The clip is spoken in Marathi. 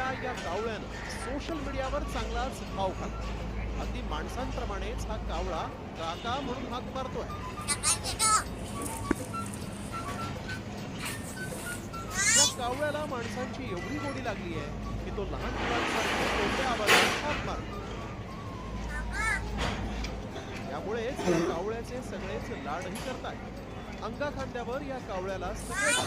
मोठ्या या कावळ्यानं सोशल मीडियावर चांगलाच भाव खाल्ला. अगदी माणसांप्रमाणेच हा कावळा काका म्हणून हाक मारतोय. या कावळ्याला माणसांची एवढी गोडी लागली आहे की तो लहान मुलांसारखे मोठ्या आवाजात हाक मारतो. यामुळेच या कावळ्याचे सगळेच लाडही करतात. अंगा खांद्यावर या कावळ्याला सगळेच